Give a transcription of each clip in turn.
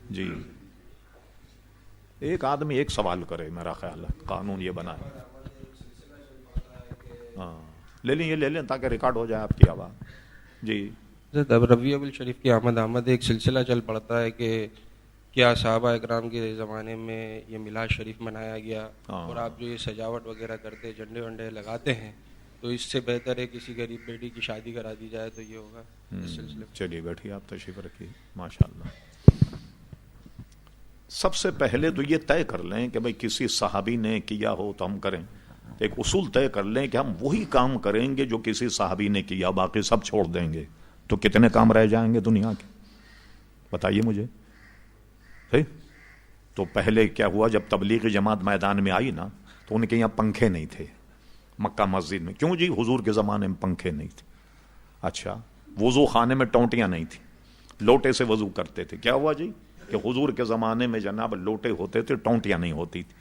جی ایک آدمی ایک سوال کرے، میرا خیال ہے قانون یہ بنا ہے. ہاں لے لیں، یہ لے لیں تاکہ ریکارڈ ہو جائے آپ کی آواز. جی اب ربیع الاول شریف کی آمد ایک سلسلہ چل پڑتا ہے کہ کیا صحابہ اکرام کے زمانے میں یہ میلاد شریف منایا گیا، اور آپ جو یہ سجاوٹ وغیرہ کرتے، جھنڈے ونڈے لگاتے ہیں، تو اس سے بہتر ہے کسی غریب بیٹی کی شادی کرا دی جائے تو یہ ہوگا اس سلسلے میں. چلیے بیٹھیے، آپ تشریف رکھیے. ماشاء اللہ. سب سے پہلے تو یہ طے کر لیں کہ بھئی کسی صحابی نے کیا ہو تو ہم کریں. ایک اصول طے کر لیں کہ ہم وہی کام کریں گے جو کسی صحابی نے کیا، باقی سب چھوڑ دیں گے. تو کتنے کام رہ جائیں گے دنیا کے؟ بتائیے مجھے. تو پہلے کیا ہوا، جب تبلیغی جماعت میدان میں آئی نا تو ان کے یہاں پنکھے نہیں تھے مکہ مسجد میں. کیوں جی؟ حضور کے زمانے میں پنکھے نہیں تھے. اچھا، وضو خانے میں ٹونٹیاں نہیں تھیں، لوٹے سے وضو کرتے تھے. کیا ہوا جی کہ حضور کے زمانے میں جناب لوٹے ہوتے تھے، ٹونٹیاں نہیں ہوتی تھی.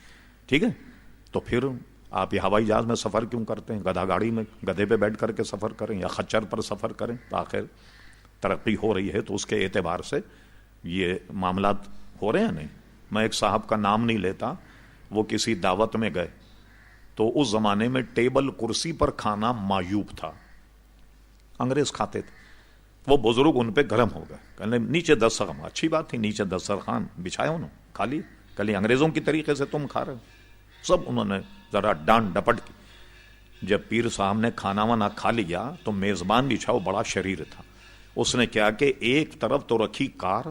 ٹھیک ہے، تو پھر آپ یہ ہوائی جہاز میں سفر کیوں کرتے ہیں؟ گدھا گاڑی میں گدھے پہ بیٹھ کر کے سفر کریں یا خچر پر سفر کریں. آخر ترقی ہو رہی ہے تو اس کے اعتبار سے یہ معاملات ہو رہے ہیں. نہیں، میں ایک صاحب کا نام نہیں لیتا، وہ کسی دعوت میں گئے تو اس زمانے میں ٹیبل کرسی پر کھانا معیوب تھا، انگریز کھاتے تھے. وہ بزرگ ان پہ گرم ہو گئے، کہنے نیچے دسترخوان. اچھی بات تھی، نیچے دسترخوان بچھایا انہوں، کھا لی. کل انگریزوں کی طریقے سے تم کھا رہے ہو. سب انہوں نے ذرا ڈانٹ ڈپٹ کی. جب پیر صاحب نے کھانا وانا کھا لیا تو میزبان بچھاؤ بڑا شریر تھا، اس نے کیا کہ ایک طرف تو رکھی کار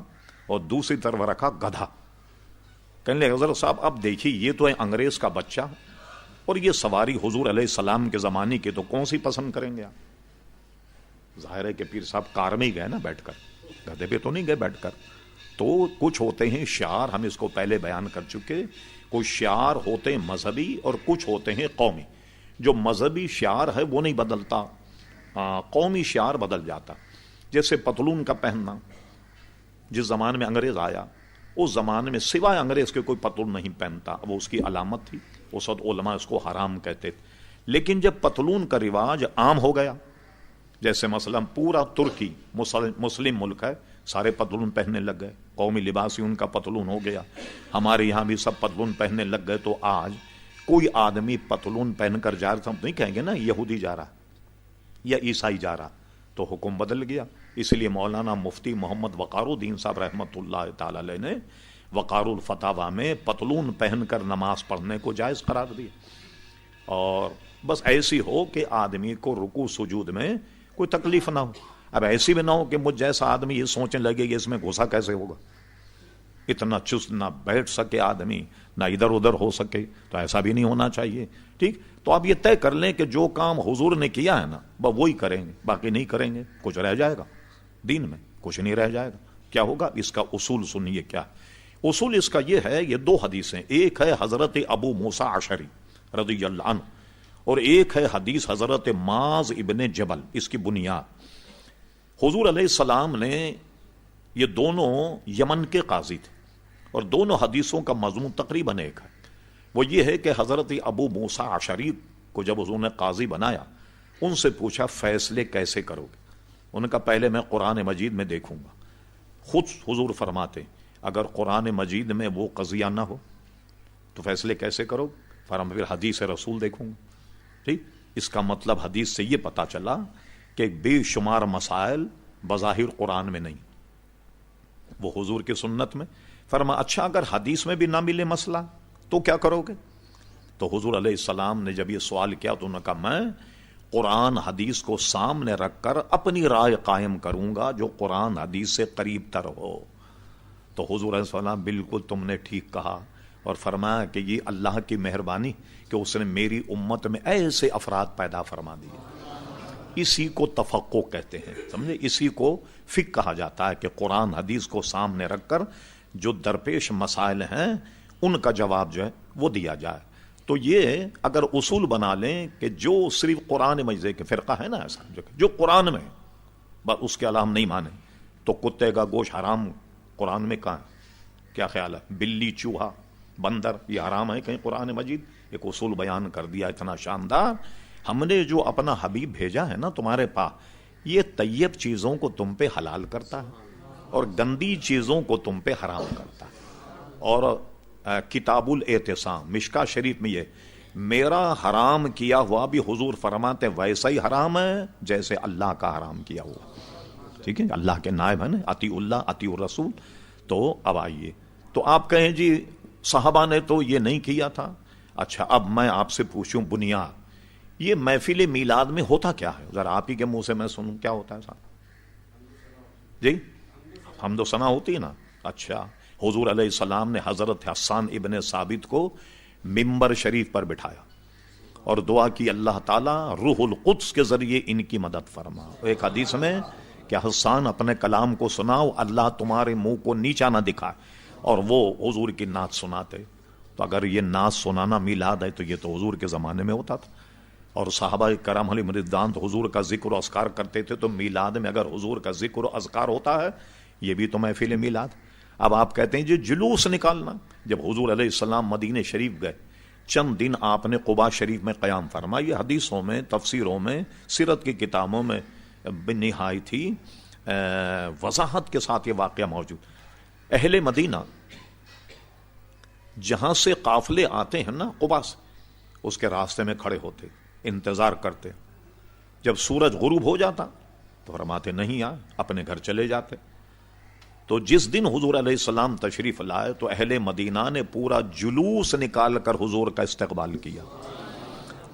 اور دوسری طرف رکھا گدھا. کہنے لگے حضرت صاحب اب دیکھیے یہ تو ہے انگریز کا بچہ اور یہ سواری حضور علیہ السلام کے زمانے کی، تو کون سی پسند کریں گے آپ؟ ظاہر ہے کہ پیر صاحب کار میں ہی گئے نا بیٹھ کر، گدھے پہ تو نہیں گئے بیٹھ کر. تو کچھ ہوتے ہیں شعار، ہم اس کو پہلے بیان کر چکے. کچھ شعار ہوتے ہیں مذہبی اور کچھ ہوتے ہیں قومی. جو مذہبی شعار ہے وہ نہیں بدلتا، قومی شعار بدل جاتا. جیسے پتلون کا پہننا، جس زمانے میں انگریز آیا اس زمانے میں سوائے انگریز کے کوئی پتلون نہیں پہنتا، وہ اس کی علامت تھی. اس وقت علماء اس کو حرام کہتے تھے. لیکن جب پتلون کا رواج عام ہو گیا، جیسے مثلا پورا ترکی مسلم ملک ہے، سارے پتلون پہننے لگ گئے، قومی لباس ہی ان کا پتلون ہو گیا. ہمارے یہاں بھی سب پتلون پہننے لگ گئے. تو آج کوئی آدمی پتلون پہن کر جا رہا، ہم نہیں کہیں گے نا یہودی جا رہا یا عیسائی جا رہا. تو حکم بدل گیا. اس لیے مولانا مفتی محمد وقار الدین صاحب رحمۃ اللہ تعالی علیہ نے وقار الفتاوی میں پتلون پہن کر نماز پڑھنے کو جائز قرار دیا. اور بس ایسی ہو کہ آدمی کو رکوع سجود میں کوئی تکلیف نہ ہو. اب ایسی بھی نہ ہو کہ مجھ جیسا آدمی یہ سوچنے لگے کہ اس میں گھسا کیسے ہوگا، اتنا چست نہ بیٹھ سکے آدمی، نہ ادھر ادھر ہو سکے. تو ایسا بھی نہیں ہونا چاہیے. ٹھیک، تو آپ یہ طے کر لیں کہ جو کام حضور نے کیا ہے نا وہی کریں گے، باقی نہیں کریں گے. کچھ رہ جائے گا دین میں، کچھ نہیں رہ جائے گا. کیا ہوگا اس کا اصول سنیے. کیا اصول اس کا؟ یہ ہے، یہ دو حدیثیں، ایک ہے حضرت ابو موسیٰ اشعری رضی اللہ عنہ اور ایک ہے حدیث حضرت معاذ ابن جبل. اس کی بنیاد حضور علیہ السلام نے، یہ دونوں یمن کے قاضی تھے اور دونوں حدیثوں کا مضمون تقریباً ایک ہے. وہ یہ ہے کہ حضرت ابو موسیٰ اشعری کو جب حضور نے قاضی بنایا، ان سے پوچھا فیصلے کیسے کرو گے؟ ان کا پہلے میں قرآن مجید میں دیکھوں گا. خود حضور فرماتے اگر قرآن مجید میں وہ قضیہ نہ ہو تو فیصلے کیسے کرو؟ فرمایا پھر حدیث رسول دیکھوں گا. ٹھیک، اس کا مطلب حدیث سے یہ پتا چلا کہ بے شمار مسائل بظاہر قرآن میں نہیں، وہ حضور کی سنت میں. فرمایا اچھا اگر حدیث میں بھی نہ ملے مسئلہ تو کیا کرو گے؟ تو حضور علیہ السلام نے جب یہ سوال کیا تو انہوں نے کہا میں قرآن حدیث کو سامنے رکھ کر اپنی رائے قائم کروں گا جو قرآن حدیث سے قریب تر ہو. تو حضور علیہ السلام بالکل تم نے ٹھیک کہا، اور فرمایا کہ یہ اللہ کی مہربانی کہ اس نے میری امت میں ایسے افراد پیدا فرما دیے. اسی کو تفقہ کہتے ہیں، سمجھے؟ اسی کو فقہ کہا جاتا ہے کہ قرآن حدیث کو سامنے رکھ کر جو درپیش مسائل ہیں ان کا جواب جو ہے وہ دیا جائے. تو یہ اگر اصول بنا لیں کہ جو صرف قرآن مجید کے فرقہ ہے نا ایسا جو قرآن میں بس اس کے علاوہ ہم نہیں مانیں، تو کتے کا گوشت حرام قرآن میں کہاں ہے؟ کیا خیال ہے؟ بلی، چوہا، بندر یہ حرام ہے کہیں قرآن مجید؟ ایک اصول بیان کر دیا اتنا شاندار. ہم نے جو اپنا حبیب بھیجا ہے نا تمہارے پاس، یہ طیب چیزوں کو تم پہ حلال کرتا ہے. اور گندی چیزوں کو تم پہ حرام کرتا ہے. اور کتاب الاعتصام مشکا شریف میں یہ میرا حرام کیا ہوا بھی حضور فرماتے ویسا ہی حرام ہے جیسے اللہ کا حرام کیا ہوا. ٹھیک ہے, اللہ کے نائب ہیں نا, اطیع اللہ اطیع الرسول. تو اب آئیے, تو آپ کہیں جی صحابہ نے تو یہ نہیں کیا تھا. اچھا, اب میں آپ سے پوچھوں بنیاد, یہ محفل میلاد میں ہوتا کیا ہے؟ ذرا آپ ہی کے منہ سے میں سنوں, کیا ہوتا ہے صاحب جی؟ حمد و ثنا ہوتی ہے نا. اچھا, حضور علیہ السلام نے حضرت حسان ابن ثابت کو ممبر شریف پر بٹھایا اور دعا کی اللہ تعالیٰ روح القدس کے ذریعے ان کی مدد فرما. ایک حدیث میں کہ حسان اپنے کلام کو سناؤ, اللہ تمہارے منہ کو نیچا نہ دکھائے, اور وہ حضور کی نعت سناتے. تو اگر یہ نعت سنانا میلاد ہے تو یہ تو حضور کے زمانے میں ہوتا تھا. اور صحابہ کرام علیہم رضوان تو حضور کا ذکر و اذکار کرتے تھے, تو میلاد میں اگر حضور کا ذکر و اذکار ہوتا ہے یہ بھی تو محفل میلاد. اب آپ کہتے ہیں جی جلوس نکالنا. جب حضور علیہ السلام مدینہ شریف گئے, چند دن آپ نے قباء شریف میں قیام فرمایا. یہ حدیثوں میں, تفسیروں میں, سیرت کی کتابوں میں نہایت ہی وضاحت کے ساتھ یہ واقعہ موجود. اہل مدینہ جہاں سے قافلے آتے ہیں نا قباء سے, اس کے راستے میں کھڑے ہوتے, انتظار کرتے. جب سورج غروب ہو جاتا تو فرماتے نہیں آئے, اپنے گھر چلے جاتے. تو جس دن حضور علیہ السلام تشریف لائے تو اہل مدینہ نے پورا جلوس نکال کر حضور کا استقبال کیا,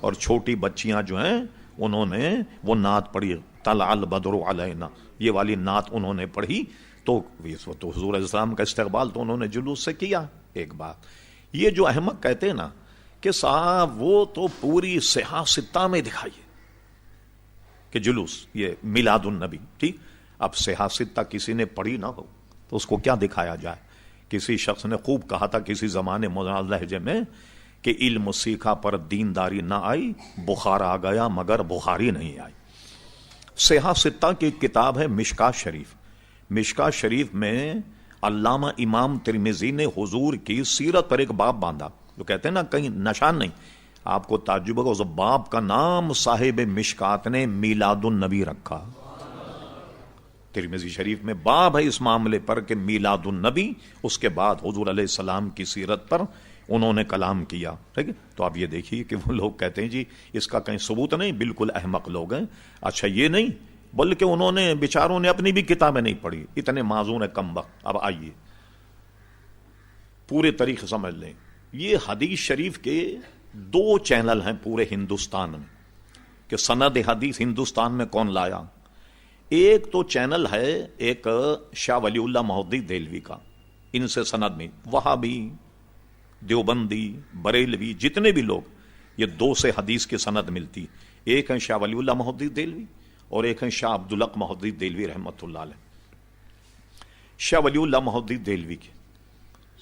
اور چھوٹی بچیاں جو ہیں انہوں نے وہ نعت پڑھی, طلع البدر علینا, یہ والی نعت انہوں نے پڑھی. تو حضور علیہ السلام کا استقبال تو انہوں نے جلوس سے کیا. ایک بات یہ جو احمق کہتے ہیں نا کہ صاحب وہ تو پوری صحاح ستہ میں دکھائیے کہ جلوس یہ میلاد النبی. ٹھیک, اب صحاح ستہ کسی نے پڑھی نہ ہو تو اس کو کیا دکھایا جائے؟ کسی شخص نے خوب کہا تھا کسی زمانے مولانا لہجے میں کہ علم سیکھا پر دینداری نہ آئی, بخار آ گیا مگر بخاری نہیں آئی. صحاح ستہ کی کتاب ہے مشکا شریف. مشکا شریف میں علامہ امام ترمذی نے حضور کی سیرت پر ایک باب باندھا. جو کہتے ہیں نا کہیں نشان نہیں, آپ کو تعجب ہوگا, اس باب کا نام صاحب مشکات نے میلاد النبی رکھا. ترمذی شریف میں باب ہے اس معاملے پر کہ میلاد النبی, اس کے بعد حضور علیہ السلام کی سیرت پر انہوں نے کلام کیا. ٹھیک ہے, تو آپ یہ دیکھیے کہ وہ لوگ کہتے ہیں جی اس کا کہیں ثبوت نہیں, بالکل احمق لوگ ہیں. اچھا, یہ نہیں بلکہ انہوں نے بیچاروں نے اپنی بھی کتابیں نہیں پڑھی, اتنے معذور ہیں کم وقت. اب آئیے پورے طریقے سمجھ لیں. یہ حدیث شریف کے 2 چینل ہیں پورے ہندوستان میں کہ سند حدیث ہندوستان میں کون لایا. ایک تو چینل ہے ایک شاہ ولی اللہ محدث دہلوی کا, ان سے سند میں وہابی, دیوبندی, بریلوی, جتنے بھی لوگ, یہ 2 سے حدیث کی سند ملتی. ایک ہے شاہ ولی اللہ محدث دہلوی اور ایک ہے شاہ عبدالحق محدث دہلوی رحمۃ اللہ علیہ. شاہ ولی اللہ محدث دہلوی کی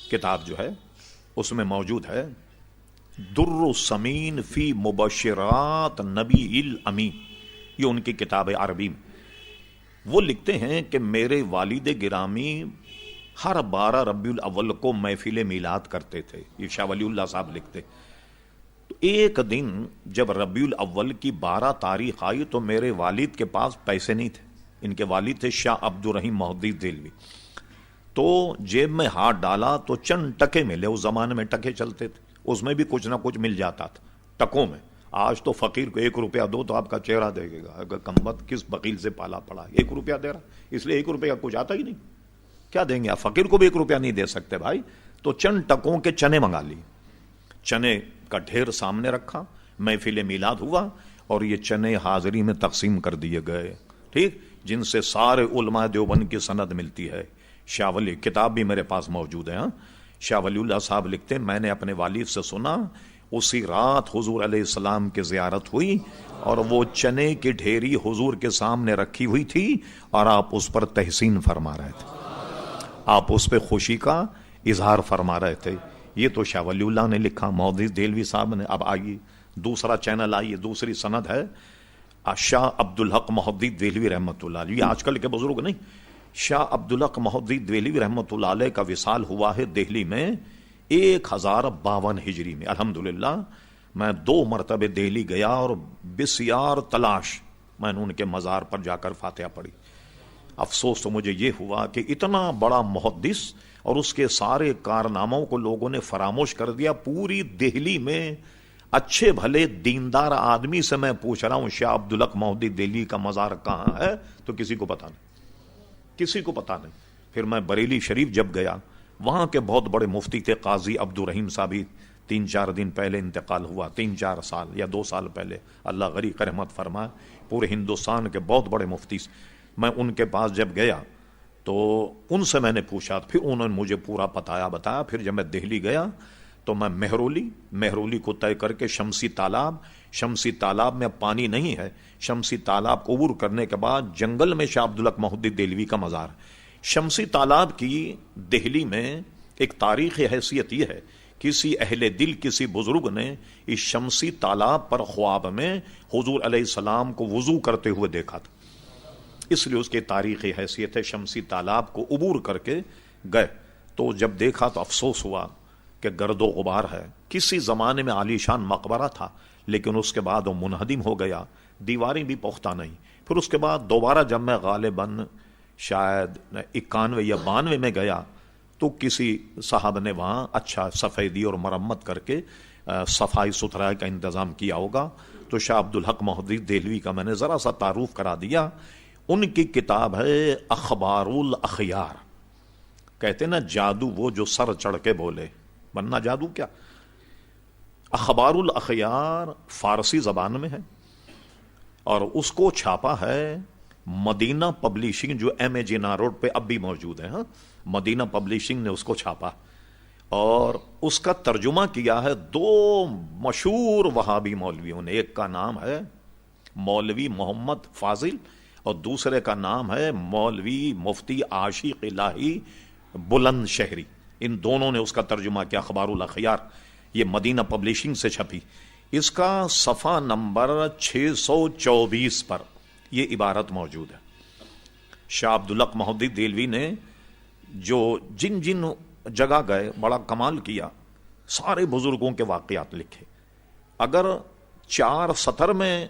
کتاب جو ہے اس میں موجود ہے در السمین فی مبشرات نبی الامین, یہ ان کی کتاب ہے عربی میں. وہ لکھتے ہیں کہ میرے والد گرامی ہر 12 ربیع الاول کو محفل میلاد کرتے تھے. یہ شاہ ولی اللہ صاحب لکھتے. تو ایک دن جب ربیع الاول کی 12 تاریخ آئی تو میرے والد کے پاس پیسے نہیں تھے. ان کے والد تھے شاہ عبد الرحیم محدث دہلوی. تو جیب میں ہاتھ ڈالا تو چند ٹکے ملے. اس زمانے میں ٹکے چلتے تھے, اس میں بھی کچھ نہ کچھ مل جاتا تھا ٹکوں میں. آج تو فقیر کو 1 روپیہ دو تو آپ کا چہرہ دیکھے گا, اگر کمبخت کس وکیل سے پالا پڑا, 1 روپیہ دے رہا, اس لیے 1 روپیہ کچھ آتا ہی نہیں. کیا دیں گے آپ؟ فقیر کو بھی 1 روپیہ نہیں دے سکتے بھائی. تو چند ٹکوں کے چنے منگا لیے, چنے کا ڈھیر سامنے رکھا, محفل میلاد ہوا اور یہ چنے حاضری میں تقسیم کر دیے گئے. ٹھیک, جن سے سارے علماء دیوبند کی سند ملتی ہے. شاہ ولی کتاب بھی میرے پاس موجود ہے. شاہ ولی اللہ صاحب لکھتے ہیں میں نے اپنے والد سے سنا اسی رات حضور علیہ السلام کی زیارت ہوئی اور وہ چنے کی ڈھیری حضور کے سامنے رکھی ہوئی تھی اور آپ اس پر تحسین فرما رہے تھے, آپ اس پہ خوشی کا اظہار فرما رہے تھے. یہ تو شاہ ولی اللہ نے لکھا, محدث دہلوی صاحب نے. اب آئیے دوسرا چینل, آئیے دوسری سند ہے شاہ عبدالحق محدث دہلوی رحمۃ اللہ علیہ. یہ آج کل کے بزرگ نہیں, شاہ عبدالحق محدث دہلوی رحمۃ اللہ علیہ کا وصال ہوا ہے دہلی میں 1052 ہجری میں. الحمدللہ میں 2 مرتبہ دہلی گیا اور بسیار تلاش میں نے ان کے مزار پر جا کر فاتحہ پڑھی. افسوس تو مجھے یہ ہوا کہ اتنا بڑا محدث اور اس کے سارے کارناموں کو لوگوں نے فراموش کر دیا. پوری دہلی میں اچھے بھلے دیندار آدمی سے میں پوچھ رہا ہوں شاہ عبدالحق مہدی دہلوی کا مزار کہاں ہے تو کسی کو پتا نہیں، کسی کو پتا نہیں. پھر میں بریلی شریف جب گیا، وہاں کے بہت بڑے مفتی تھے قاضی عبدالرحیم صاحب، 3-4 دن پہلے انتقال ہوا، 3-4 سال یا 2 سال پہلے، اللہ غریق رحمت فرمائے. پورے ہندوستان کے بہت بڑے مفتی، میں ان کے پاس جب گیا تو ان سے میں نے پوچھا، پھر انہوں نے مجھے پورا بتایا. پھر جب میں دہلی گیا تو میں مہرولی کو طے کر کے شمسی تالاب میں اب پانی نہیں ہے، شمسی تالاب کو عبور کرنے کے بعد جنگل میں شاہ عبدالحق مہدی دہلوی کا مزار. شمسی تالاب کی دہلی میں ایک تاریخی حیثیت یہ ہے، کسی اہل دل، کسی بزرگ نے اس شمسی تالاب پر خواب میں حضور علیہ السلام کو وضو کرتے ہوئے دیکھا تھا، اس لیے اس کی تاریخی حیثیت ہے. شمسی تالاب کو عبور کر کے گئے تو جب دیکھا تو افسوس ہوا کہ گرد و غبار ہے. کسی زمانے میں عالی شان مقبرہ تھا لیکن اس کے بعد وہ منہدم ہو گیا، دیواریں بھی پختہ نہیں. پھر اس کے بعد دوبارہ جب میں غالباً شاید 91 یا 92 میں گیا تو کسی صاحب نے وہاں اچھا سفیدی اور مرمت کر کے صفائی ستھرائی کا انتظام کیا ہوگا. تو شاہ عبدالحق مہدی دہلوی کا میں نے ذرا سا تعارف کرا دیا. ان کی کتاب ہے اخبار الاخیار. کہتے نا جادو وہ جو سر چڑھ کے بولے، ورنہ جادو کیا. اخبار الاخیار فارسی زبان میں ہے اور اس کو چھاپا ہے مدینہ پبلشنگ، جو ایم اے جناح روڈ پہ اب بھی موجود ہے. مدینہ پبلشنگ نے اس کو چھاپا اور اس کا ترجمہ کیا ہے 2 مشہور وہابی مولویوں نے. ایک کا نام ہے مولوی محمد فاضل اور دوسرے کا نام ہے مولوی مفتی عاشق الہی بلند شہری. ان دونوں نے اس کا ترجمہ کیا اخبار الاخیار. یہ مدینہ پبلشنگ سے چھپی. اس کا صفحہ نمبر 624 پر یہ عبارت موجود ہے. شاہ عبدالحق مہدی دہلوی نے جو جن جگہ گئے بڑا کمال کیا، سارے بزرگوں کے واقعات لکھے. اگر 4 سطر میں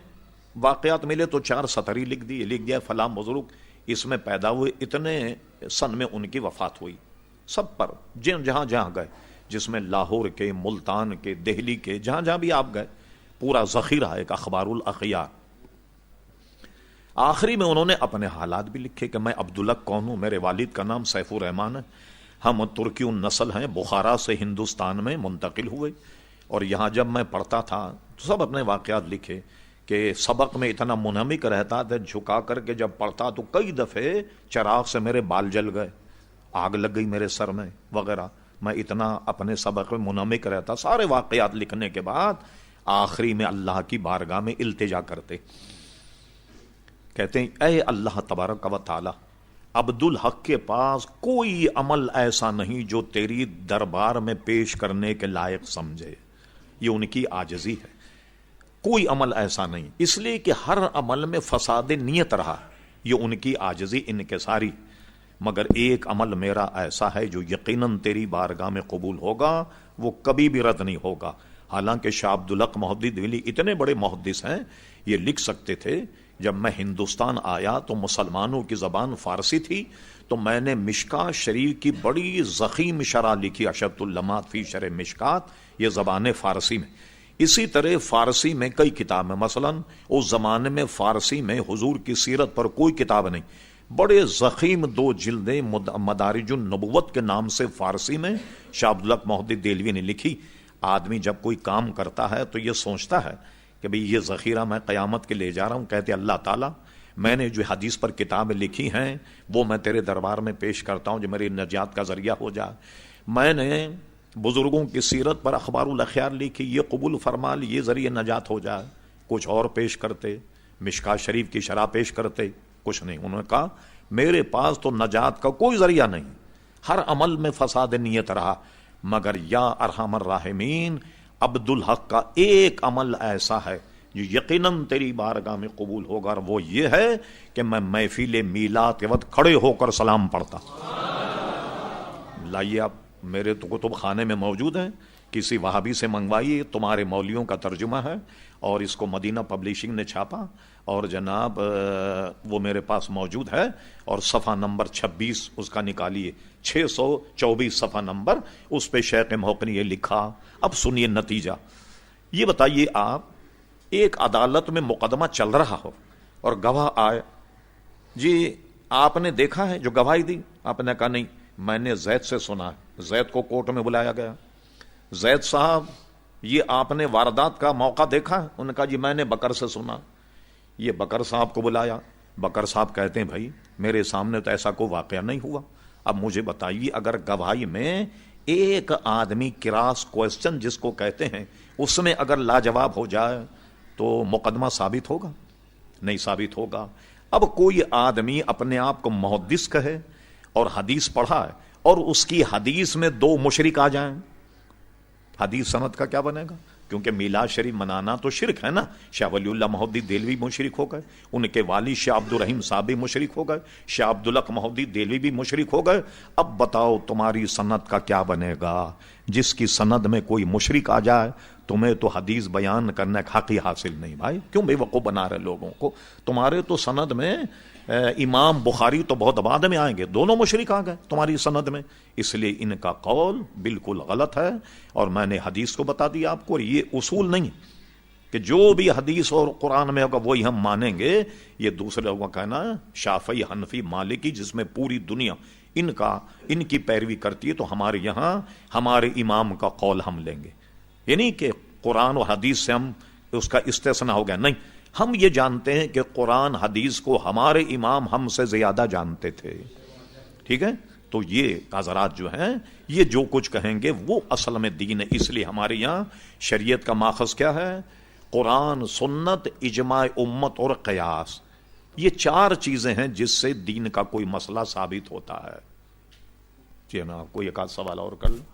واقعات ملے تو 4 سطر ہی لکھ دیا فلاں بزرگ اس میں پیدا ہوئے، اتنے سن میں ان کی وفات ہوئی. سب پر جہاں گئے، جس میں لاہور کے، ملتان کے، دہلی کے، جہاں بھی آپ گئے، پورا ذخیرہ ایک اخبار الاخیار. آخری میں انہوں نے اپنے حالات بھی لکھے کہ میں عبدالحق کون ہوں، میرے والد کا نام سیف الرحمان ہے، ہم ترکی النسل ہیں، بخارا سے ہندوستان میں منتقل ہوئے اور یہاں جب میں پڑھتا تھا تو سب اپنے واقعات لکھے کہ سبق میں اتنا منہمک رہتا تھا، جھکا کر کے جب پڑھتا تو کئی دفعے چراغ سے میرے بال جل گئے، آگ لگ گئی میرے سر میں وغیرہ. میں اتنا اپنے سبق میں منہمک رہتا. سارے واقعات لکھنے کے بعد آخری میں اللہ کی بارگاہ میں التجا کرتے، کہتے ہیں اے اللہ تبارک و تعالی، عبدالحق کے پاس کوئی عمل ایسا نہیں جو تیری دربار میں پیش کرنے کے لائق سمجھے. یہ ان کی عاجزی ہے. کوئی عمل ایسا نہیں، اس لیے کہ ہر عمل میں فساد نیت رہا. یہ ان کی عاجزی انکساری. مگر ایک عمل میرا ایسا ہے جو یقیناً تیری بارگاہ میں قبول ہوگا، وہ کبھی بھی رد نہیں ہوگا. حالانکہ شاہ عبدالحق مہدی دہلوی اتنے بڑے محدث ہیں، یہ لکھ سکتے تھے. جب میں ہندوستان آیا تو مسلمانوں کی زبان فارسی تھی، تو میں نے مشکات شریف کی بڑی ضخیم شرح لکھی، اشرۃ اللمات فی شرح مشکات، یہ زبان فارسی میں. اسی طرح فارسی میں کئی کتابیں، مثلا اس زمانے میں فارسی میں حضور کی سیرت پر کوئی کتاب نہیں، بڑے ضخیم 2 جلدیں مدارج النبوت کے نام سے فارسی میں شاہ عبدالحق مہدی دہلوی نے لکھی. آدمی جب کوئی کام کرتا ہے تو یہ سوچتا ہے کہ بھئی یہ ذخیرہ میں قیامت کے لے جا رہا ہوں. کہتے اللہ تعالیٰ میں نے جو حدیث پر کتابیں لکھی ہیں وہ میں تیرے دربار میں پیش کرتا ہوں جو میری نجات کا ذریعہ ہو جائے. میں نے بزرگوں کی سیرت پر اخبار الاخیار لکھی، یہ قبول فرما لی، یہ ذریعہ نجات ہو جائے. کچھ اور پیش کرتے، مشکات شریف کی شرح پیش کرتے، کچھ نہیں. انہوں نے کہا میرے پاس تو نجات کا کوئی ذریعہ نہیں، ہر عمل میں فساد نیت رہا. مگر یا ارحم الراحمین، عبدالحق کا ایک عمل ایسا ہے جو یقیناً تیری بارگاہ میں قبول ہوگا، اور وہ یہ ہے کہ میں محفل میلاد کے وقت کھڑے ہو کر سلام پڑھتا. لائیے آپ میرے تو کتب خانے میں موجود ہیں، کسی وہابی سے منگوائیے، تمہارے مولویوں کا ترجمہ ہے، اور اس کو مدینہ پبلشنگ نے چھاپا، اور جناب وہ میرے پاس موجود ہے، اور صفحہ نمبر 26 اس کا نکالیے، 624 صفحہ نمبر، اس پہ شیخ محق نے یہ لکھا۔ اب سنیے نتیجہ، یہ بتائیے آپ، ایک عدالت میں مقدمہ چل رہا ہو اور گواہ آئے، جی آپ نے دیکھا ہے جو گواہی دی؟ آپ نے کہا نہیں، میں نے زید سے سنا ہے۔ زید کو کورٹ میں بلایا گیا، زید صاحب یہ آپ نے واردات کا موقع دیکھا ہے؟ انہوں نے کہا جی میں نے بکر سے سنا۔ یہ بکر صاحب کو بلایا، بکر صاحب کہتے ہیں بھائی میرے سامنے تو ایسا کوئی واقعہ نہیں ہوا، اب مجھے بتائیے اگر گواہی میں ایک آدمی کراس کوسچن جس کو کہتے ہیں اس میں اگر لاجواب ہو جائے تو مقدمہ ثابت ہوگا؟ نہیں ثابت ہوگا۔ اب کوئی آدمی اپنے آپ کو محدث کہے اور حدیث پڑھا ہے، اور اس کی حدیث میں 2 مشرک آ جائیں، حدیث سند کا کیا بنے گا؟ کیونکہ میلاد شریف منانا تو شرک ہے نا۔ شاہ ولی اللہ مہدی دہلوی مشرک ہو گئے، ان کے والد شاہ عبد الرحیم صاحب بھی مشرک ہو گئے، شاہ عبدالحق مہدی دہلوی بھی مشرک ہو گئے۔ اب بتاؤ تمہاری سند کا کیا بنے گا؟ جس کی سند میں کوئی مشرک آ جائے تمہیں تو حدیث بیان کرنے کا حق ہی حاصل نہیں۔ بھائی کیوں بے وقوف بنا رہے لوگوں کو؟ تمہارے تو سند میں امام بخاری تو بہت بعد میں آئیں گے، دونوں مشرک آ گئے تمہاری سند میں، اس لیے ان کا قول بالکل غلط ہے۔ اور میں نے حدیث کو بتا دیا آپ کو، یہ اصول نہیں کہ جو بھی حدیث اور قرآن میں ہوگا وہی ہم مانیں گے۔ یہ دوسرے لوگوں کا کہنا شافعی، حنفی، مالکی جس میں پوری دنیا ان کی پیروی کرتی ہے، تو ہمارے یہاں ہمارے امام کا قول ہم لیں گے، یعنی کہ قرآن و حدیث سے ہم اس کا استثناء ہو گیا، نہیں، ہم یہ جانتے ہیں کہ قرآن حدیث کو ہمارے امام ہم سے زیادہ جانتے تھے، ٹھیک ہے؟ تو یہ حضرات جو ہیں یہ جو کچھ کہیں گے وہ اصل میں دین ہے۔ اس لیے ہمارے یہاں شریعت کا ماخذ کیا ہے؟ قرآن، سنت، اجماع امت اور قیاس، یہ 4 چیزیں ہیں جس سے دین کا کوئی مسئلہ ثابت ہوتا ہے۔ جی نا، کوئی ایک آدھ سوال اور کر لیں۔